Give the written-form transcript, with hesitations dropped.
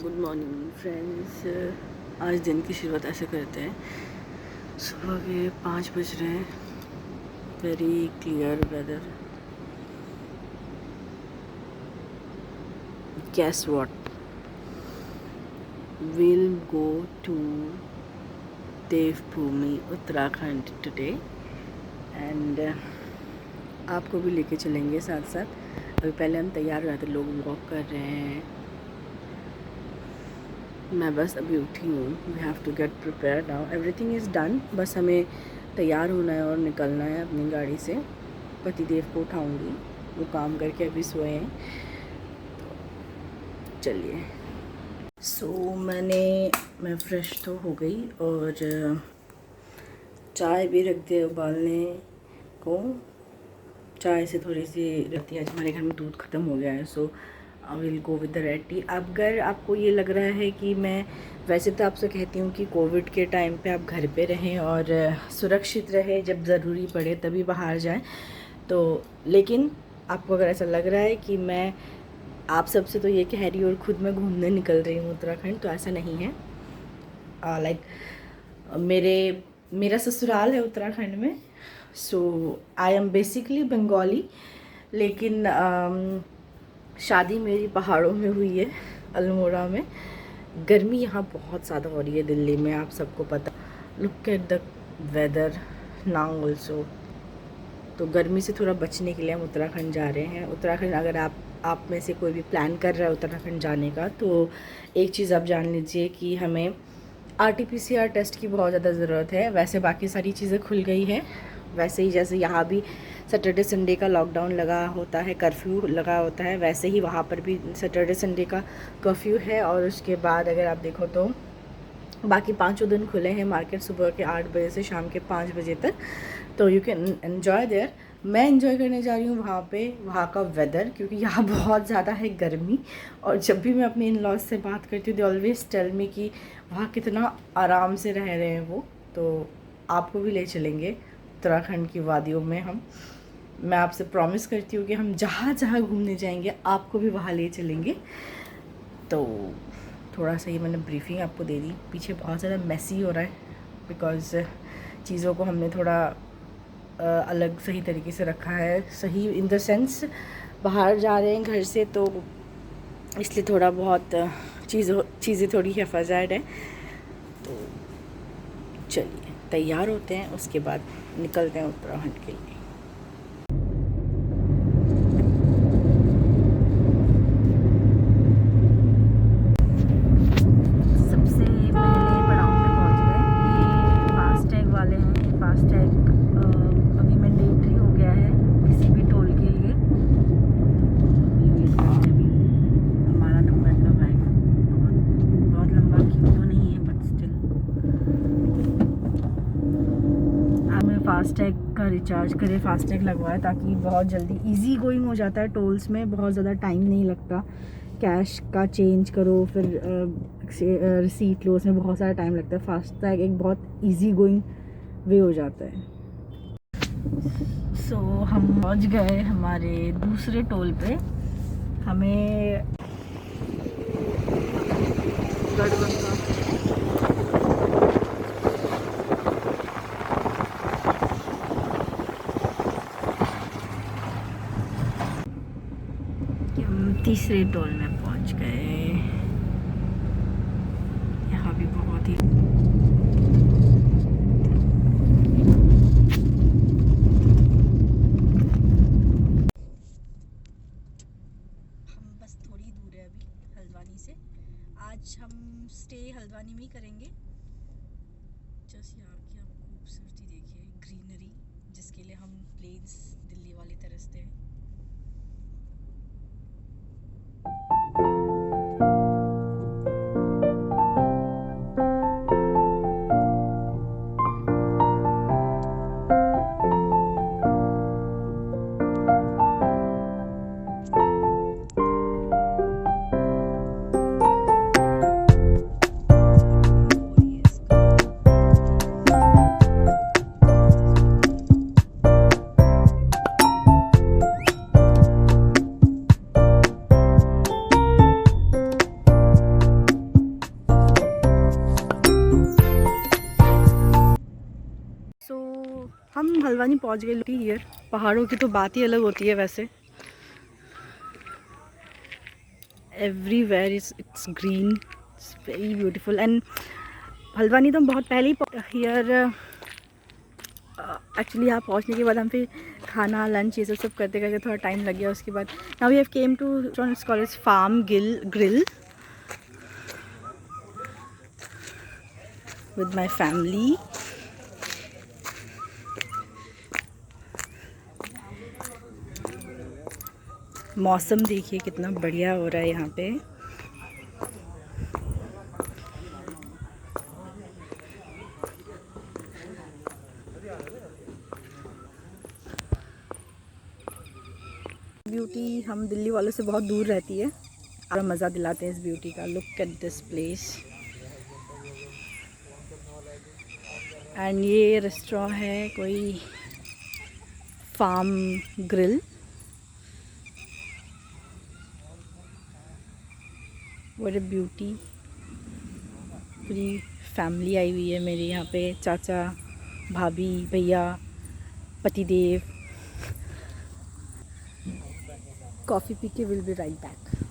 Good morning friends. आज दिन की शुरुआत ऐसे करते हैं। सुबह के 5 बज रहे हैं। Very clear weather. Guess what, will go to Devbhoomi Uttarakhand today and आपको भी लेके चलेंगे साथ साथ। अभी पहले हम तैयार हो रहे थे, लोग वॉक कर रहे हैं। मैं बस अभी उठी हूँ। We have to get prepare now, everything is done. बस हमें तैयार होना है और निकलना है अपनी गाड़ी से। पतिदेव को उठाऊँगी, वो काम करके अभी सोए हैं। तो चलिए। मैं फ्रेश तो हो गई और चाय भी रख दे उबालने को। चाय से थोड़ी सी रहती है। आज हमारे घर में दूध ख़त्म हो गया है, so I will go with the red tea. अगर आपको ये लग रहा है कि मैं वैसे तो आपसे कहती हूँ कि कोविड के टाइम पे आप घर पे रहें और सुरक्षित रहें, जब ज़रूरी पड़े तभी बाहर जाएं, तो लेकिन आपको अगर ऐसा लग रहा है कि मैं आप सबसे तो ये कह रही हूँ और ख़ुद मैं घूमने निकल रही हूँ उत्तराखंड, तो ऐसा नहीं है। मेरा ससुराल है उत्तराखंड में, सो आई एम बेसिकली बंगाली, लेकिन शादी मेरी पहाड़ों में हुई है, अल्मोड़ा में। गर्मी यहाँ बहुत ज़्यादा हो रही है दिल्ली में, आप सबको पता। Look at the weather now also. तो गर्मी से थोड़ा बचने के लिए हम उत्तराखंड जा रहे हैं। उत्तराखंड अगर आप में से कोई भी प्लान कर रहा है उत्तराखंड जाने का, तो एक चीज़ आप जान लीजिए कि हमें RT-PCR टेस्ट की बहुत ज़्यादा ज़रूरत है। वैसे बाकी सारी चीज़ें खुल गई हैं, वैसे ही जैसे यहाँ भी सैटरडे संडे का लॉकडाउन लगा होता है, कर्फ्यू लगा होता है, वैसे ही वहाँ पर भी सैटरडे संडे का कर्फ्यू है। और उसके बाद अगर आप देखो तो बाकी 5 दिन खुले हैं मार्केट, सुबह के 8 बजे से शाम के 5 बजे तक। तो यू कैन एन्जॉय देयर। मैं एंजॉय करने जा रही हूँ वहाँ पे, वहाँ का वेदर, क्योंकि यहाँ बहुत ज़्यादा है गर्मी। और जब भी मैं अपने इन लॉज से बात करती हूँ, दे ऑलवेज टेल मी कि वहाँ कितना आराम से रह रहे हैं वो। तो आपको भी ले चलेंगे उत्तराखंड की वादियों में हम। मैं आपसे प्रॉमिस करती हूँ कि हम जहाँ जहाँ घूमने जाएंगे आपको भी वहाँ ले चलेंगे। तो थोड़ा सा ये मैंने ब्रीफिंग आपको दे दी। पीछे बहुत ज़्यादा मैसी हो रहा है, बिकॉज़ चीज़ों को हमने थोड़ा अलग सही तरीके से रखा है। सही इन द सेंस बाहर जा रहे हैं घर से, तो इसलिए थोड़ा बहुत चीज़ें थोड़ी हिफाजत है। तो चलिए तैयार होते हैं, उसके बाद निकलते हैं उत्तराखंड के लिए। सबसे पहले पड़ाव पे पहुंच गए। ये फास्टैग वाले हैं। फास्टैग अभी मैंडेटरी हो गया है किसी भी टोल के लिए। अभी हमारा नंबर कब आएगा? बहुत लंबा क्यों तो नहीं है, बट स्टिल हमें फास्टैग का रिचार्ज करे, फास्टैग लगवाए, ताकि बहुत जल्दी इजी गोइंग हो जाता है। टोल्स में बहुत ज़्यादा टाइम नहीं लगता। कैश का चेंज करो, फिर रिसीट लो, उसमें बहुत सारा टाइम लगता है। फास्टैग एक बहुत इजी गोइंग वे हो जाता है। सो हम पहुंच गए हमारे दूसरे टोल पे। हमें गढ़बंगा हम तीसरे टोल में पहुंच गए। यहाँ भी बहुत ही हम बस थोड़ी दूर है अभी हल्द्वानी से। आज हम स्टे हल्द्वानी में ही करेंगे। जस्ट यहाँ की आप खूबसूरती देखिए, ग्रीनरी, जिसके लिए हम प्लेन्स दिल्ली वाले तरसते हैं। हम हल्द्वानी पहुंच गए हियर। पहाड़ों की तो बात ही अलग होती है वैसे। Everywhere it's green, it's very beautiful. And Haldwani तो हम बहुत पहले ही हियर एक्चुअली यहाँ पहुँचने के बाद हम फिर खाना लंच ये सब करते करते थोड़ा टाइम लग गया। उसके बाद now we have came to college farm grill with my family. मौसम देखिए कितना बढ़िया हो रहा है यहाँ पे। ब्यूटी हम दिल्ली वालों से बहुत दूर रहती है और मज़ा दिलाते हैं इस ब्यूटी का। Look at this place. And ये रेस्टोरेंट है कोई farm grill. What a beauty. पूरी फैमिली आई हुई है मेरी यहाँ पे, चाचा भाभी भैया पतिदेव। कॉफ़ी पी के विल बी राइट बैक।